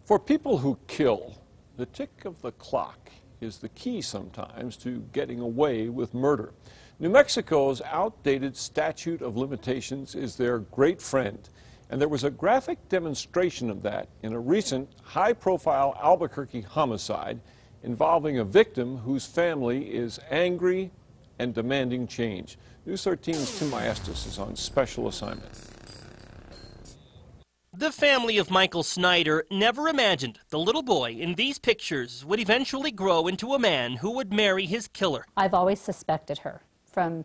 For people who kill, the tick of the clock is the key sometimes to getting away with murder. New Mexico's outdated statute of limitations is their great friend, and there was a graphic demonstration of that in a recent high-profile Albuquerque homicide involving a victim whose family is angry and demanding change. News 13's Tim Maestas is on special assignment. The family of Michael Snyder never imagined the little boy in these pictures would eventually grow into a man who would marry his killer. I've always suspected her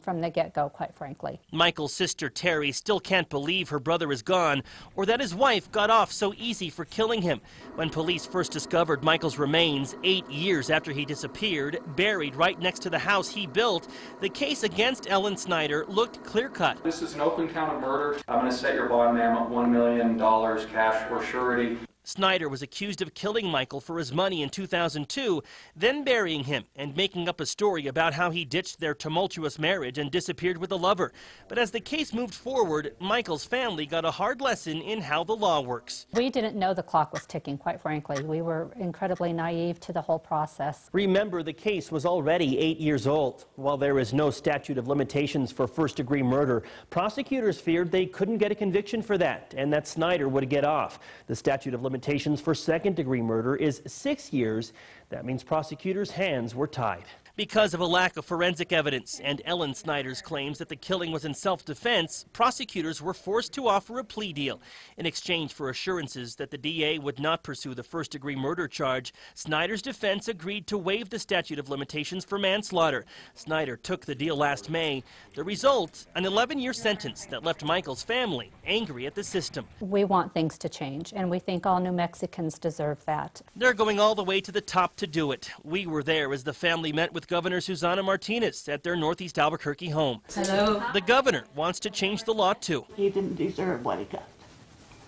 from the get-go, quite frankly. Michael's sister Terry still can't believe her brother is gone or that his wife got off so easy for killing him. When police first discovered Michael's remains 8 years after he disappeared, buried right next to the house he built, the case against Ellen Snyder looked clear-cut. This is an open count of murder. I'm going to set your bond, ma'am, at $1 million cash or surety. Snyder was accused of killing Michael for his money in 2002, then burying him and making up a story about how he ditched their tumultuous marriage and disappeared with a lover. But as the case moved forward, Michael's family got a hard lesson in how the law works. We didn't know the clock was ticking, quite frankly. We were incredibly naive to the whole process. Remember, the case was already 8 years old. While there is no statute of limitations for first-degree murder, prosecutors feared they couldn't get a conviction for that and that Snyder would get off. The statute of limitations for second-degree murder is 6 years. That means prosecutors' hands were tied. Because of a lack of forensic evidence and Ellen Snyder's claims that the killing was in self-defense, prosecutors were forced to offer a plea deal. In exchange for assurances that the DA would not pursue the first-degree murder charge, Snyder's defense agreed to waive the statute of limitations for manslaughter. Snyder took the deal last May. The result, an 11-year sentence that left Michael's family angry at the system. We want things to change, and we think all New Mexicans deserve that. They're going all the way to the top to do it. We were there as the family met with Governor Susana Martinez at their Northeast Albuquerque home. Hello. The governor wants to change the law too. He didn't deserve what he got.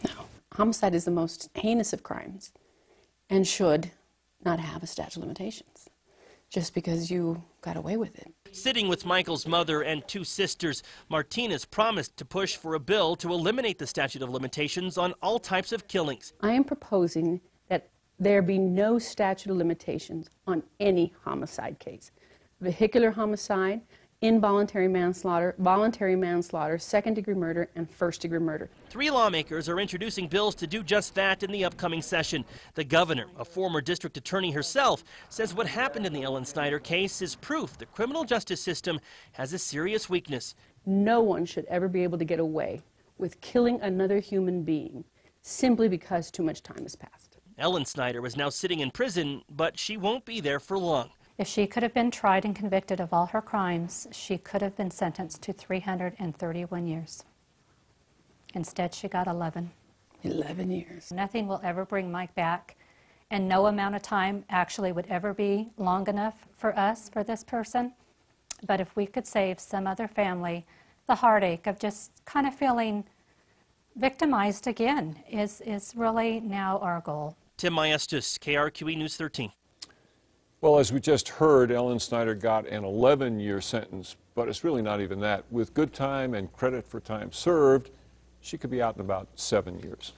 No. Homicide is the most heinous of crimes and should not have a statute of limitations just because you got away with it. Sitting with Michael's mother and two sisters, Martinez promised to push for a bill to eliminate the statute of limitations on all types of killings. I am proposing that there be no statute of limitations on any homicide case. Vehicular homicide, involuntary manslaughter, voluntary manslaughter, second-degree murder, and first-degree murder. 3 lawmakers are introducing bills to do just that in the upcoming session. The governor, a former district attorney herself, says what happened in the Ellen Snyder case is proof the criminal justice system has a serious weakness. No one should ever be able to get away with killing another human being simply because too much time has passed. Ellen Snyder is now sitting in prison, but she won't be there for long. If she could have been tried and convicted of all her crimes, she could have been sentenced to 331 years. Instead, she got 11. 11 years. Nothing will ever bring Mike back, and no amount of time actually would ever be long enough for us, for this person. But if we could save some other family the heartache of just kind of feeling victimized again is really now our goal. Tim Maestas, KRQE News 13. Well, as we just heard, Ellen Snyder got an 11-year sentence, but it's really not even that. With good time and credit for time served, she could be out in about 7 years.